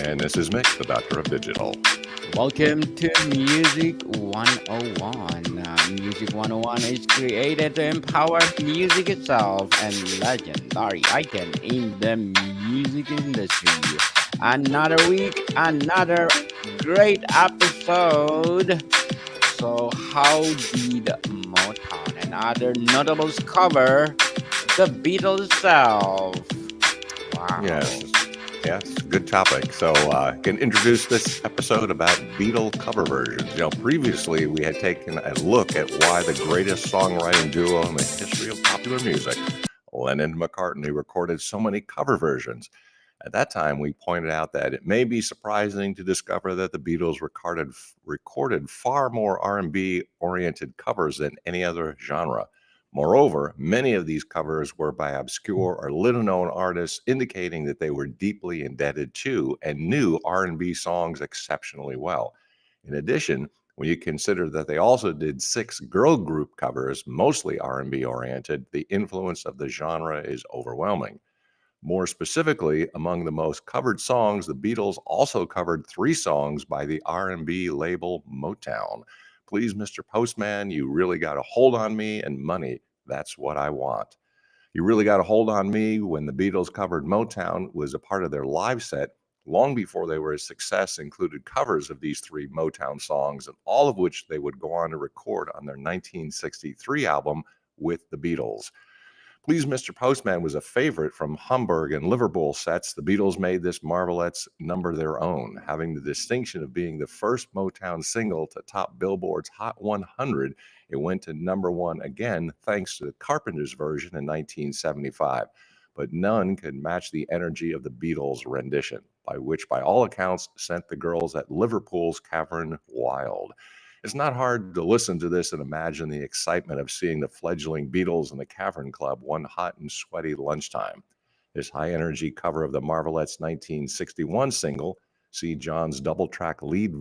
And this is Mick, the Doctor of Digital. Welcome to Music 101. Music 101 is created to empower music itself and legendary icon in the music industry. Another week, another great episode. So, how did Motown and other notables cover the Beatles itself? Yes, Wow. yes, good topic. So, can introduce this episode about Beatle cover versions. Previously we had taken a look at why the greatest songwriting duo in the history of popular music, Lennon and McCartney, recorded so many cover versions. At that time, we pointed out that it may be surprising to discover that the Beatles recorded far more R&B oriented covers than any other genre. Moreover, many of these covers were by obscure or little-known artists, indicating that they were deeply indebted to and knew R&B songs exceptionally well. In addition, when you consider that they also did 6 girl group covers, mostly R&B oriented, the influence of the genre is overwhelming. More specifically, among the most covered songs, the Beatles also covered 3 songs by the R&B label Motown. Please, Mr. Postman, you really got a hold on me, and money, that's what I want. You really got a hold on me when the Beatles covered Motown was a part of their live set long before they were a success, included covers of these 3 Motown songs, and all of which they would go on to record on their 1963 album with the Beatles. Please, Mr. Postman was a favorite from Hamburg and Liverpool sets. The Beatles made this marvelette's number their own, having the distinction of being the first Motown single to top Billboard's Hot 100. It went to number 1 again, thanks to the Carpenters version in 1975. But none could match the energy of the Beatles' rendition, by all accounts sent the girls at Liverpool's Cavern wild. It's not hard to listen to this and imagine the excitement of seeing the fledgling Beatles in the Cavern Club one hot and sweaty lunchtime. This high energy cover of the Marvelettes' 1961 single, see John's double track lead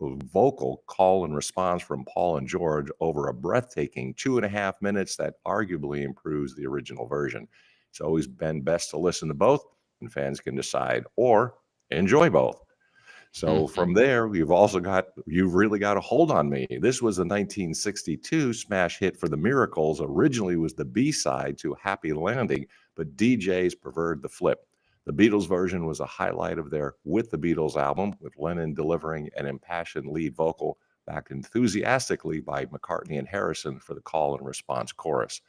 vocal call and response from Paul and George over a breathtaking 2.5 minutes that arguably improves the original version. It's always been best to listen to both, and fans can decide or enjoy both. So from there, You've Really Got a Hold on Me. This was a 1962 smash hit for the Miracles. Originally was the B-side to Happy Landing, but DJs preferred the flip. The Beatles version was a highlight of their With the Beatles album, with Lennon delivering an impassioned lead vocal backed enthusiastically by McCartney and Harrison for the call and response chorus.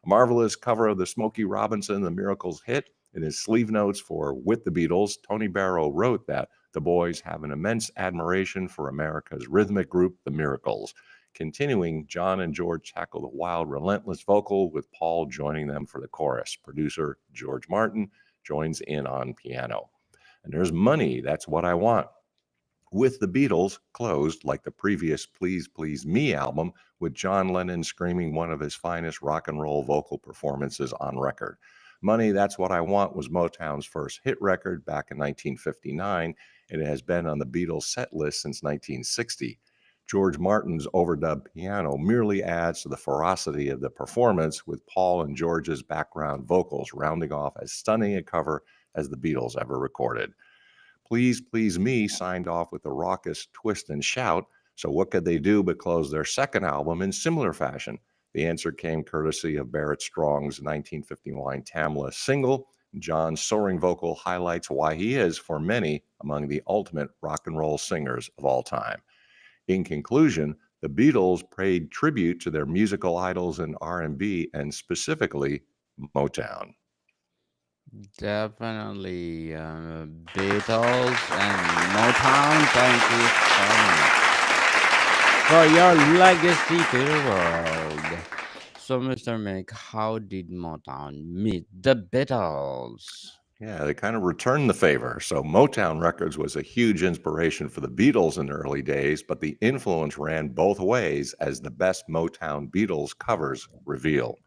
A marvelous cover of the Smokey Robinson The Miracles hit. In his sleeve notes for With the Beatles, Tony Barrow wrote that the boys have an immense admiration for America's rhythmic group, The Miracles. Continuing, John and George tackle the wild, relentless vocal, with Paul joining them for the chorus. Producer George Martin joins in on piano. And there's Money, That's What I Want. With the Beatles closed like the previous Please Please Me album, with John Lennon screaming one of his finest rock and roll vocal performances on record. Money, That's What I Want was Motown's first hit record back in 1959, and it has been on the Beatles set list since 1960. George Martin's overdubbed piano merely adds to the ferocity of the performance, with Paul and George's background vocals rounding off as stunning a cover as the Beatles ever recorded. Please Please Me signed off with a raucous twist and shout, so what could they do but close their second album in similar fashion? The answer came courtesy of Barrett Strong's 1959 Tamla single. John's soaring vocal highlights why he is, for many, among the ultimate rock and roll singers of all time. In conclusion, the Beatles paid tribute to their musical idols in R&B and specifically Motown. Definitely, Beatles and Motown. Thank you so much for your legacy to the world. So, Mr. Mick, how did Motown meet the Beatles? Yeah, they kind of returned the favor. So Motown Records was a huge inspiration for the Beatles in the early days, but the influence ran both ways, as the best Motown Beatles covers reveal.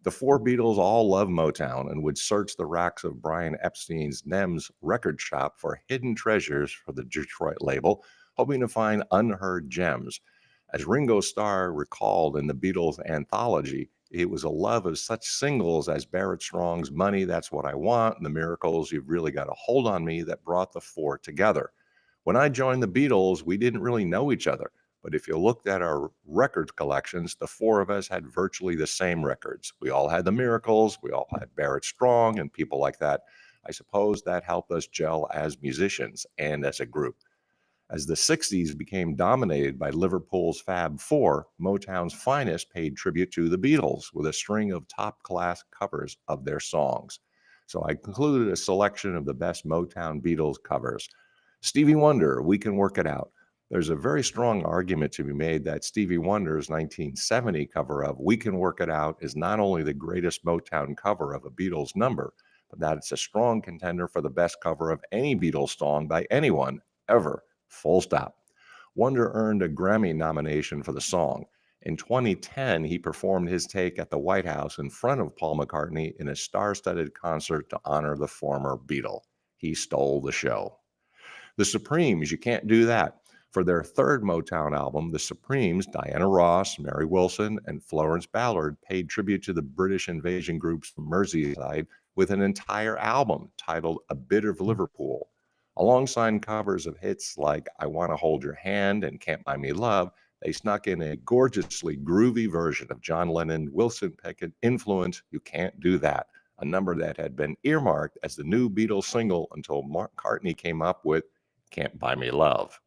The 4 Beatles all loved Motown and would search the racks of Brian Epstein's NEMS record shop for hidden treasures for the Detroit label, hoping to find unheard gems. As Ringo Starr recalled in the Beatles anthology, It was a love of such singles as Barrett Strong's Money, That's What I Want, and The Miracles, You've Really Got a Hold on Me that brought the four together. When I joined the Beatles, we didn't really know each other. But if you looked at our record collections, the four of us had virtually the same records. We all had The Miracles, we all had Barrett Strong, and people like that. I suppose that helped us gel as musicians and as a group. As the 60s became dominated by Liverpool's Fab Four, Motown's finest paid tribute to the Beatles with a string of top class covers of their songs. So I concluded a selection of the best Motown Beatles covers. Stevie Wonder, We Can Work It Out. There's a very strong argument to be made that Stevie Wonder's 1970 cover of We Can Work It Out is not only the greatest Motown cover of a Beatles number, but that it's a strong contender for the best cover of any Beatles song by anyone ever. Full stop. Wonder earned a Grammy nomination for the song. In 2010, he performed his take at the White House in front of Paul McCartney in a star studded concert to honor the former Beatle. He stole the show. The Supremes, you can't do that. For their third Motown album, The Supremes, Diana Ross, Mary Wilson, and Florence Ballard paid tribute to the British invasion groups from Merseyside with an entire album titled A Bit of Liverpool. Alongside covers of hits like I Want to Hold Your Hand and Can't Buy Me Love, they snuck in a gorgeously groovy version of John Lennon Wilson Pickett influence You Can't Do That, a number that had been earmarked as the new Beatles single until McCartney came up with Can't Buy Me Love.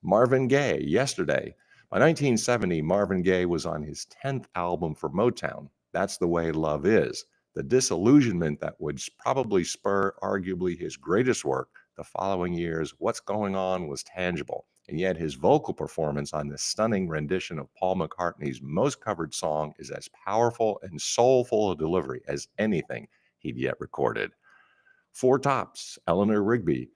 Marvin Gaye, Yesterday. By 1970, Marvin Gaye was on his 10th album for Motown, That's the Way Love Is. The disillusionment that would probably spur arguably his greatest work the following years, What's Going On, was tangible. And yet his vocal performance on this stunning rendition of Paul McCartney's most covered song is as powerful and soulful a delivery as anything he'd yet recorded. Four Tops, Eleanor Rigby.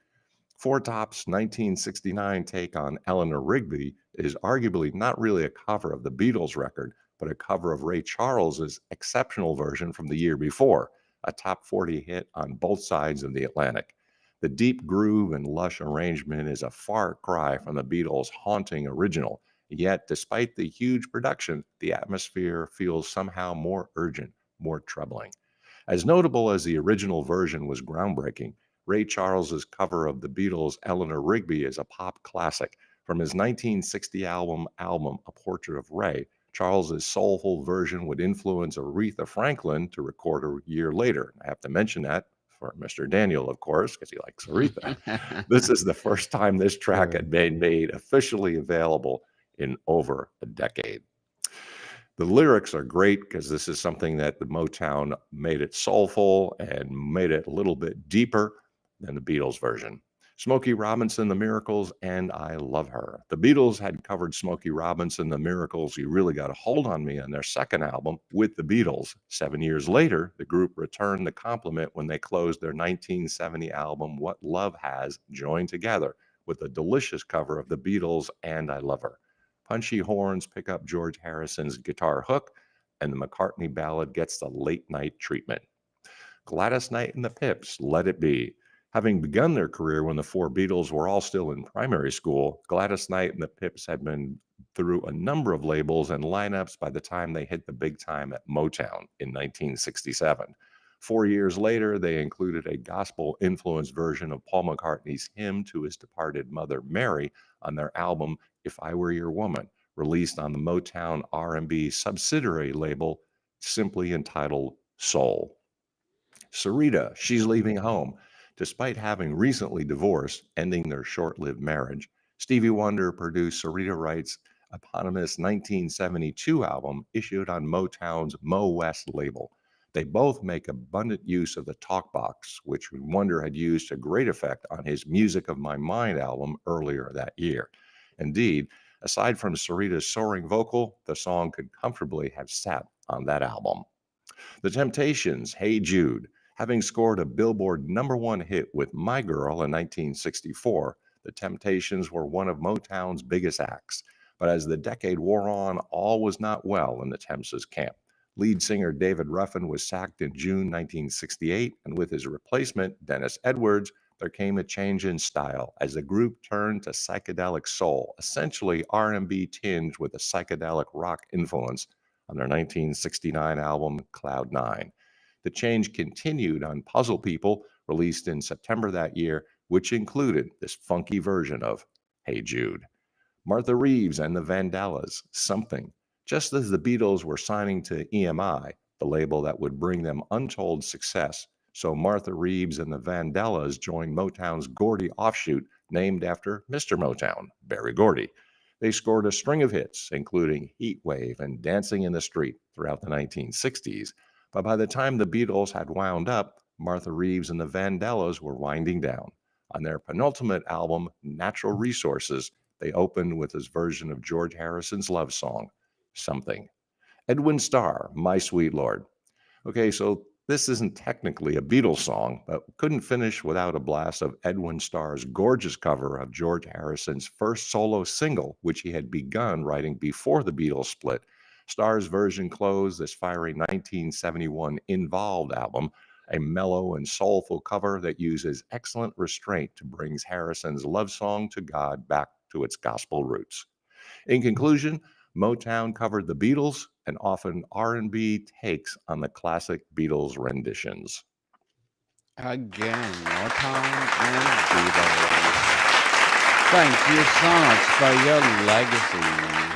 Four Top's 1969 take on Eleanor Rigby is arguably not really a cover of the Beatles record, but a cover of Ray Charles's exceptional version from the year before, a top 40 hit on both sides of the Atlantic. The deep groove and lush arrangement is a far cry from the Beatles' haunting original, yet despite the huge production, the atmosphere feels somehow more urgent, more troubling. As notable as the original version was groundbreaking, Ray Charles's cover of the Beatles' Eleanor Rigby is a pop classic. From his 1960 album, A Portrait of Ray, Charles's soulful version would influence Aretha Franklin to record a year later. I have to mention that for Mr. Daniel, of course, because he likes Aretha. This is the first time this track Sure. had been made officially available in over a decade. The lyrics are great because this is something that the Motown made it soulful and made it a little bit deeper than the Beatles version. Smokey Robinson, The Miracles, and I Love Her. The Beatles had covered Smokey Robinson, The Miracles, You Really Got a Hold on Me on their second album with the Beatles. 7 years later, the group returned the compliment when they closed their 1970 album, What Love Has, joined together with a delicious cover of the Beatles and I Love Her. Punchy horns pick up George Harrison's guitar hook, and the McCartney ballad gets the late night treatment. Gladys Knight and the Pips, Let It Be. Having begun their career when the four Beatles were all still in primary school, Gladys Knight and the Pips had been through a number of labels and lineups by the time they hit the big time at Motown in 1967. 4 years later, they included a gospel influenced version of Paul McCartney's hymn to his departed mother, Mary, on their album If I Were Your Woman, released on the Motown R&B subsidiary label simply entitled Soul. Sarita, She's Leaving Home. Despite having recently divorced, ending their short lived marriage, Stevie Wonder produced Sarita Wright's eponymous 1972 album issued on Motown's Mo West label. They both make abundant use of the talk box, which Wonder had used to great effect on his Music of My Mind album earlier that year. Indeed, aside from Sarita's soaring vocal, the song could comfortably have sat on that album. The Temptations, Hey Jude. Having scored a Billboard #1 hit with My Girl in 1964, the Temptations were one of Motown's biggest acts. But as the decade wore on, all was not well in the Temps' camp. Lead singer David Ruffin was sacked in June 1968, and with his replacement, Dennis Edwards, there came a change in style as the group turned to psychedelic soul, essentially R&B tinged with a psychedelic rock influence. on their 1969 album Cloud Nine. The change continued on Puzzle People, released in September that year, which included this funky version of Hey Jude. Martha Reeves and the Vandellas, Something. Just as the Beatles were signing to EMI, the label that would bring them untold success, so Martha Reeves and the Vandellas joined Motown's Gordy offshoot, named after Mr. Motown, Berry Gordy. They scored a string of hits, including Heat Wave and Dancing in the Street, throughout the 1960s. But by the time the Beatles had wound up, Martha Reeves and the Vandellas were winding down. On their penultimate album, Natural Resources, they opened with his version of George Harrison's love song, Something. Edwin Starr, My Sweet Lord. Okay, so this isn't technically a Beatles song, but couldn't finish without a blast of Edwin Starr's gorgeous cover of George Harrison's first solo single, which he had begun writing before the Beatles split. Starr's version closed this fiery 1971 Involved album, a mellow and soulful cover that uses excellent restraint to bring Harrison's love song to God back to its gospel roots. In conclusion, Motown covered the Beatles and often R&B takes on the classic Beatles renditions. Again, Motown and Beatles. Thank you so much for your legacy.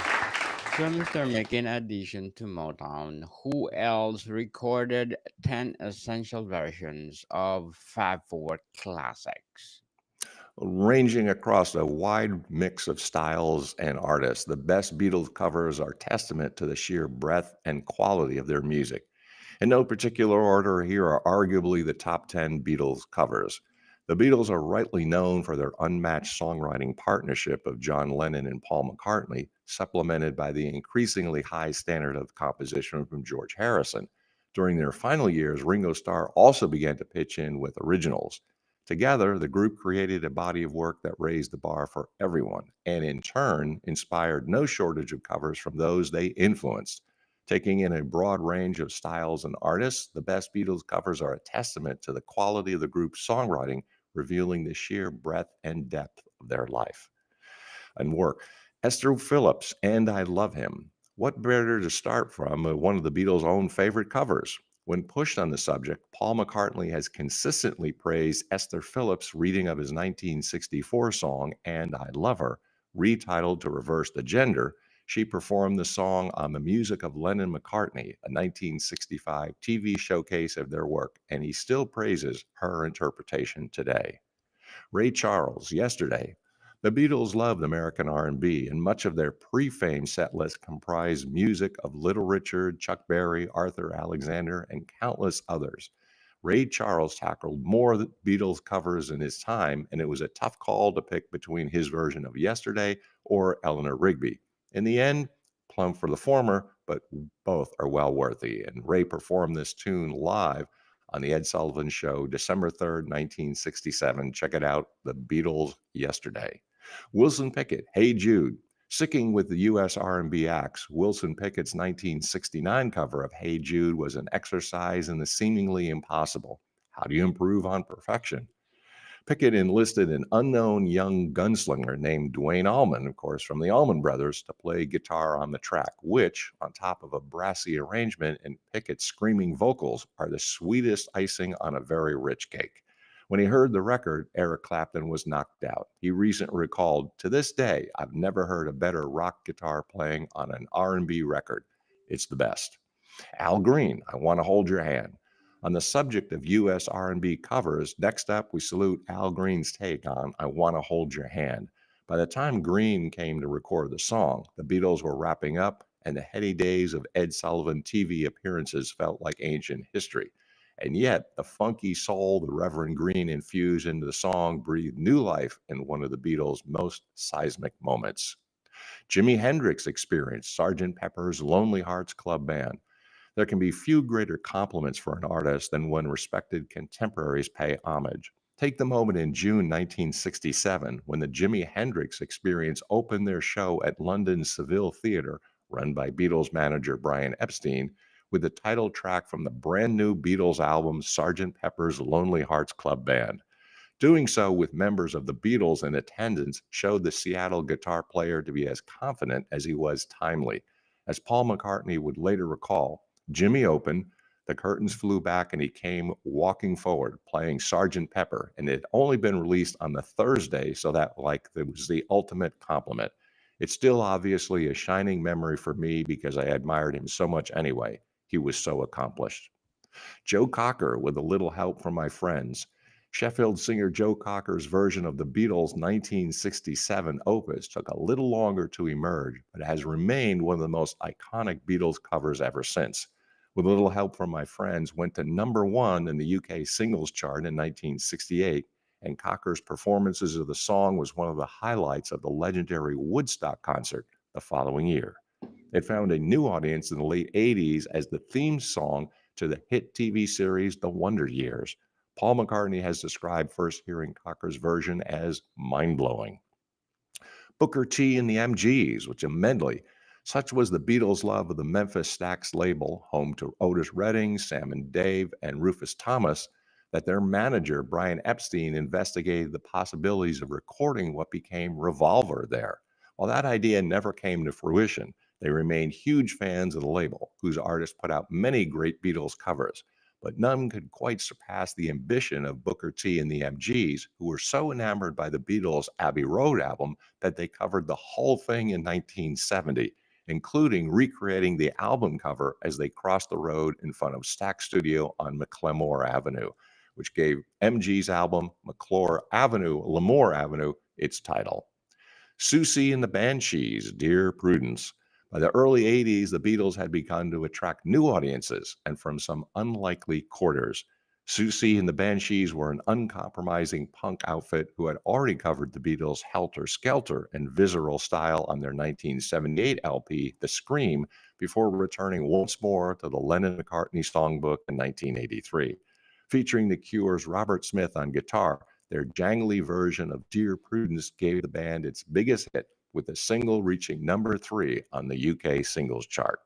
So, Mr. Mick, in addition to Motown, who else recorded 10 essential versions of Fab Four classics? Ranging across a wide mix of styles and artists, the best Beatles covers are testament to the sheer breadth and quality of their music. In no particular order, here are arguably the top 10 Beatles covers. The Beatles are rightly known for their unmatched songwriting partnership of John Lennon and Paul McCartney, supplemented by the increasingly high standard of composition from George Harrison. During their final years, Ringo Starr also began to pitch in with originals. Together, the group created a body of work that raised the bar for everyone, and in turn inspired no shortage of covers from those they influenced. Taking in a broad range of styles and artists, the best Beatles covers are a testament to the quality of the group's songwriting, revealing the sheer breadth and depth of their life and work. Esther Phillips, And I Love Him. What better to start from one of the Beatles' own favorite covers? When pushed on the subject, Paul McCartney has consistently praised Esther Phillips' reading of his 1964 song, And I Love Her. Retitled to reverse the gender, she performed the song on the music of Lennon McCartney, a 1965 TV showcase of their work, and he still praises her interpretation today. Ray Charles, Yesterday. The Beatles loved American R&B, and much of their pre-fame set list comprised music of Little Richard, Chuck Berry, Arthur Alexander, and countless others. Ray Charles tackled more Beatles covers in his time, and it was a tough call to pick between his version of Yesterday or Eleanor Rigby. In the end, plumb for the former, but both are well worthy. And Ray performed this tune live on the Ed Sullivan Show, December 3rd, 1967. Check it out, The Beatles Yesterday. Wilson Pickett, Hey Jude. Sticking with the U.S. R&B acts, Wilson Pickett's 1969 cover of Hey Jude was an exercise in the seemingly impossible. How do you improve on perfection? Pickett enlisted an unknown young gunslinger named Duane Allman, of course, from the Allman Brothers, to play guitar on the track, which, on top of a brassy arrangement and Pickett's screaming vocals, are the sweetest icing on a very rich cake. When he heard the record, Eric Clapton was knocked out. He recently recalled, "To this day, I've never heard a better rock guitar playing on an R&B record. It's the best." Al Green, I Want to Hold Your Hand. On the subject of U.S. R&B covers, next up we salute Al Green's take on I Want to Hold Your Hand. By the time Green came to record the song, the Beatles were wrapping up, and the heady days of Ed Sullivan TV appearances felt like ancient history. And yet, the funky soul the Reverend Green infused into the song breathed new life in one of the Beatles' most seismic moments. Jimi Hendrix experienced Sgt. Pepper's Lonely Hearts Club Band. There can be few greater compliments for an artist than when respected contemporaries pay homage. Take the moment in June 1967 when the Jimi Hendrix Experience opened their show at London's Seville Theatre, run by Beatles manager Brian Epstein, with the title track from the brand new Beatles album Sgt. Pepper's Lonely Hearts Club Band. Doing so with members of the Beatles in attendance showed the Seattle guitar player to be as confident as he was timely. As Paul McCartney would later recall, Jimmy opened, the curtains flew back, and he came walking forward, playing Sergeant Pepper. And it had only been released on the Thursday, so that it was the ultimate compliment. It's still obviously a shining memory for me because I admired him so much anyway. He was so accomplished. Joe Cocker with a little help from my friends. Sheffield singer Joe Cocker's version of the Beatles' 1967 opus took a little longer to emerge, but has remained one of the most iconic Beatles covers ever since. With a little help from my friends, went to number one in the UK singles chart in 1968, and Cocker's performances of the song was one of the highlights of the legendary Woodstock concert the following year. It found a new audience in the late 80s as the theme song to the hit TV series The Wonder Years. Paul McCartney has described first hearing Cocker's version as mind blowing. Booker T and the MGs, which a medley. Such was the Beatles' love of the Memphis Stax label, home to Otis Redding, Sam and Dave, and Rufus Thomas, that their manager, Brian Epstein, investigated the possibilities of recording what became Revolver there. While that idea never came to fruition, they remained huge fans of the label, whose artists put out many great Beatles covers. But none could quite surpass the ambition of Booker T and the MGs, who were so enamored by the Beatles' Abbey Road album that they covered the whole thing in 1970, including recreating the album cover as they crossed the road in front of Stax Studio on McLemore Avenue, which gave MG's album Lamore Avenue, its title. Susie and the Banshees, Dear Prudence. By the early 80s, the Beatles had begun to attract new audiences and from some unlikely quarters. Susie and the Banshees were an uncompromising punk outfit who had already covered the Beatles' Helter Skelter and visceral style on their 1978 LP, The Scream, before returning once more to the Lennon-McCartney songbook in 1983. Featuring The Cure's Robert Smith on guitar, their jangly version of Dear Prudence gave the band its biggest hit, with the single reaching number 3 on the UK singles chart.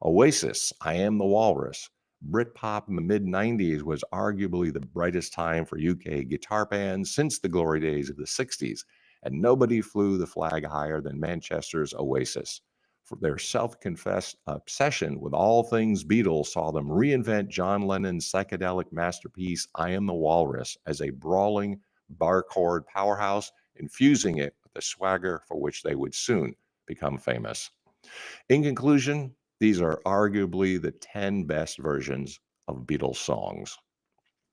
Oasis, I Am the Walrus. Britpop in the mid-90s was arguably the brightest time for UK guitar bands since the glory days of the 60s, and nobody flew the flag higher than Manchester's Oasis. For their self-confessed obsession with all things Beatles saw them reinvent John Lennon's psychedelic masterpiece, I Am the Walrus, as a brawling bar chord powerhouse, infusing it with the swagger for which they would soon become famous. In conclusion, these are arguably the 10 best versions of Beatles songs.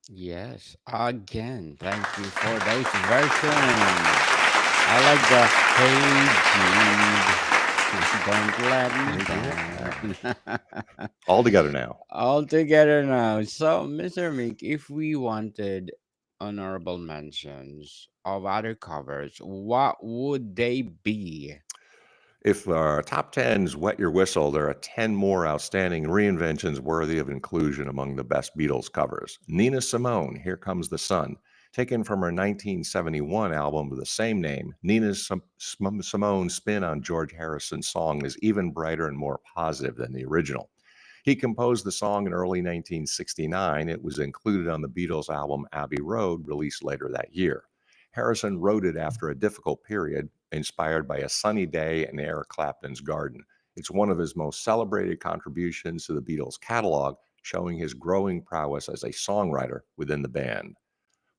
Yes, again, thank you for those versions. I like the Hey Jude, don't let me down. All together now. All together now. So, Mr. Mick, if we wanted honorable mentions of other covers, what would they be? If our top 10's wet your whistle, there are 10 more outstanding reinventions worthy of inclusion among the best Beatles covers. Nina Simone, Here Comes the Sun. Taken from her 1971 album of the same name, Simone's spin on George Harrison's song is even brighter and more positive than the original. He composed the song in early 1969. It was included on the Beatles album Abbey Road, released later that year. Harrison wrote it after a difficult period, inspired by a sunny day in Eric Clapton's garden. It's one of his most celebrated contributions to the Beatles' catalog, showing his growing prowess as a songwriter within the band.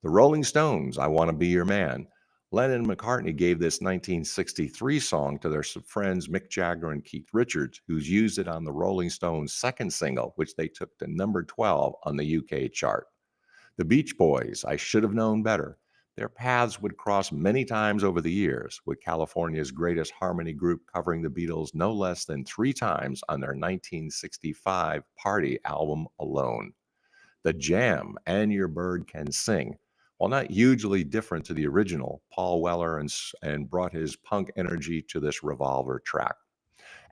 The Rolling Stones, I Want to Be Your Man. Lennon and McCartney gave this 1963 song to their friends Mick Jagger and Keith Richards, who's used it on the Rolling Stones' second single, which they took to number 12 on the UK chart. The Beach Boys, I Should Have Known Better. Their paths would cross many times over the years, with California's greatest harmony group covering the Beatles no less than 3 times on their 1965 Party album alone. The Jam, And Your Bird Can Sing. While not hugely different to the original, Paul Weller and brought his punk energy to this Revolver track.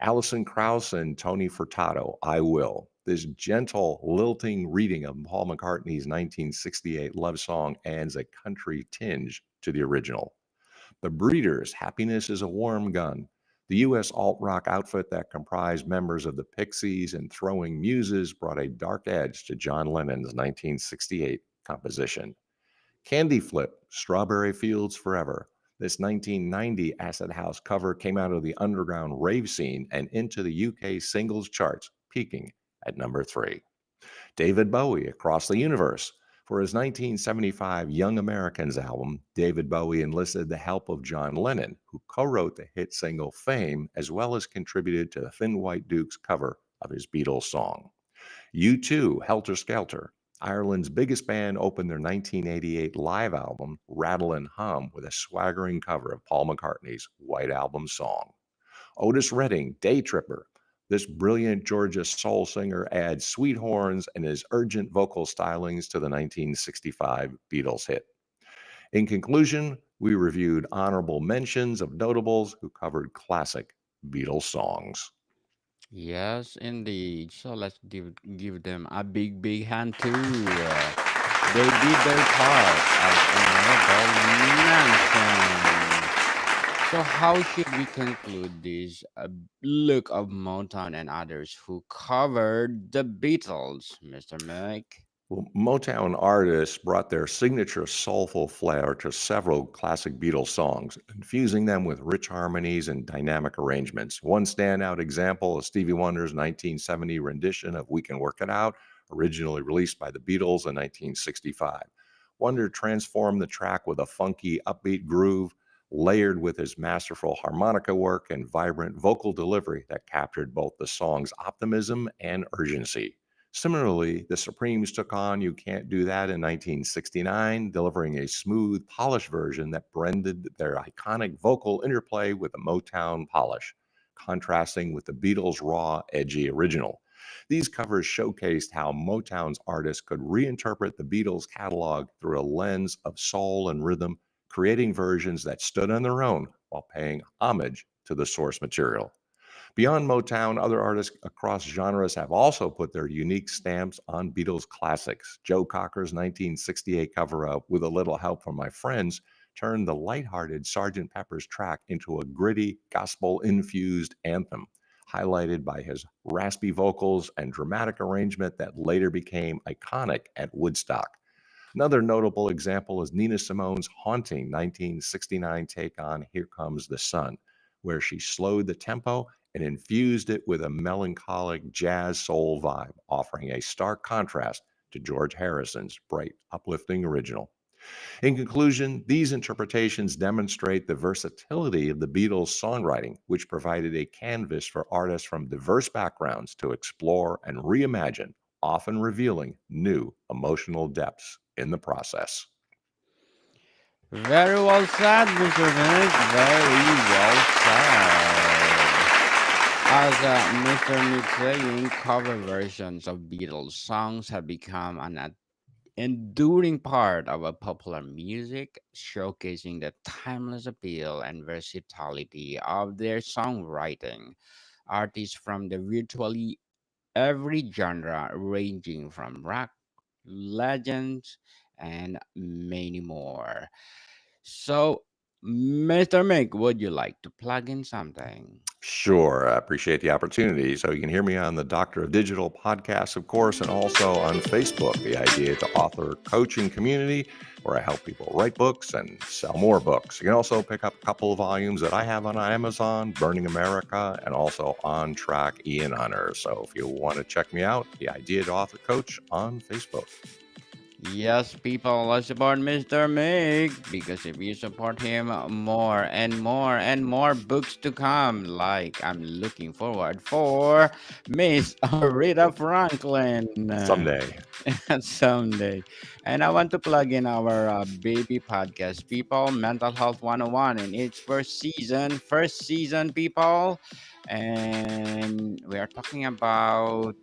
Alison Krauss and Tony Furtado, I Will. This gentle, lilting reading of Paul McCartney's 1968 love song adds a country tinge to the original. The Breeders, Happiness is a Warm Gun. The U.S. alt-rock outfit that comprised members of the Pixies and Throwing Muses brought a dark edge to John Lennon's 1968 composition. Candy Flip, Strawberry Fields Forever. This 1990 Acid House cover came out of the underground rave scene and into the UK singles charts, peaking at number 3. David Bowie, Across the Universe. For his 1975 Young Americans album, David Bowie enlisted the help of John Lennon, who co wrote the hit single Fame, as well as contributed to the Thin White Duke's cover of his Beatles song. U2, Helter Skelter. Ireland's biggest band opened their 1988 live album, Rattle and Hum, with a swaggering cover of Paul McCartney's White Album song. Otis Redding, Day Tripper. This brilliant Georgia soul singer adds sweet horns and his urgent vocal stylings to the 1965 Beatles hit. In conclusion, we reviewed honorable mentions of notables who covered classic Beatles songs. Yes, indeed. So let's give them a big hand too. They did their part as honorable mention. So how should we conclude this look of Motown and others who covered the Beatles, Mr. Mick? Well, Motown artists brought their signature soulful flair to several classic Beatles songs, infusing them with rich harmonies and dynamic arrangements. One standout example is Stevie Wonder's 1970 rendition of We Can Work It Out, originally released by the Beatles in 1965. Wonder transformed the track with a funky, upbeat groove, layered with his masterful harmonica work and vibrant vocal delivery that captured both the song's optimism and urgency. Similarly, the Supremes took on You Can't Do That in 1969, delivering a smooth, polished version that blended their iconic vocal interplay with a Motown polish, contrasting with the Beatles' raw, edgy original. These covers showcased how Motown's artists could reinterpret the Beatles' catalog through a lens of soul and rhythm, creating versions that stood on their own while paying homage to the source material. Beyond Motown, other artists across genres have also put their unique stamps on Beatles classics. Joe Cocker's 1968 cover up, With a Little Help from My Friends, turned the lighthearted Sgt. Pepper's track into a gritty, gospel infused anthem, highlighted by his raspy vocals and dramatic arrangement that later became iconic at Woodstock. Another notable example is Nina Simone's haunting 1969 take on Here Comes the Sun, where she slowed the tempo and infused it with a melancholic jazz soul vibe, offering a stark contrast to George Harrison's bright, uplifting original. In conclusion, these interpretations demonstrate the versatility of the Beatles' songwriting, which provided a canvas for artists from diverse backgrounds to explore and reimagine, often revealing new emotional depths in the process. Very well said, Mr. Mick. Very well said. As Mr. Mick saying, cover versions of Beatles songs have become an enduring part of a popular music, showcasing the timeless appeal and versatility of their songwriting. Artists from the virtually every genre, ranging from rock, legends, and many more. So, Mr. Mick, would you like to plug in something? Sure, I appreciate the opportunity. So you can hear me on the Doctor of Digital podcast, of course, and also on Facebook, the Idea to Author coaching community, where I help people write books and sell more books. You can also pick up a couple of volumes that I have on Amazon, Burning America, and also On Track Ian Hunter. So if you want to check me out, the Idea to Author coach on Facebook. Yes, people, let's support Mr. Mick because if you support him, more and more and more books to come. Like I'm looking forward for Miss Rita Franklin Someday. someday. And I want to plug in our baby podcast, people, Mental Health 101 in its first season, people. And we are talking about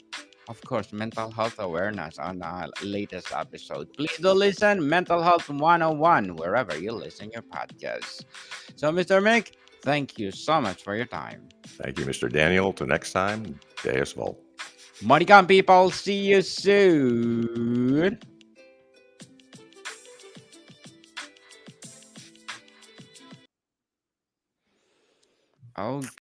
of course, mental health awareness on our latest episode. Please do listen, Mental Health 101, wherever you listen your podcast. So, Mr. Mick, thank you so much for your time. Thank you, Mr. Daniel. Till next time, Deus Volt. Maricam people, see you soon. Okay.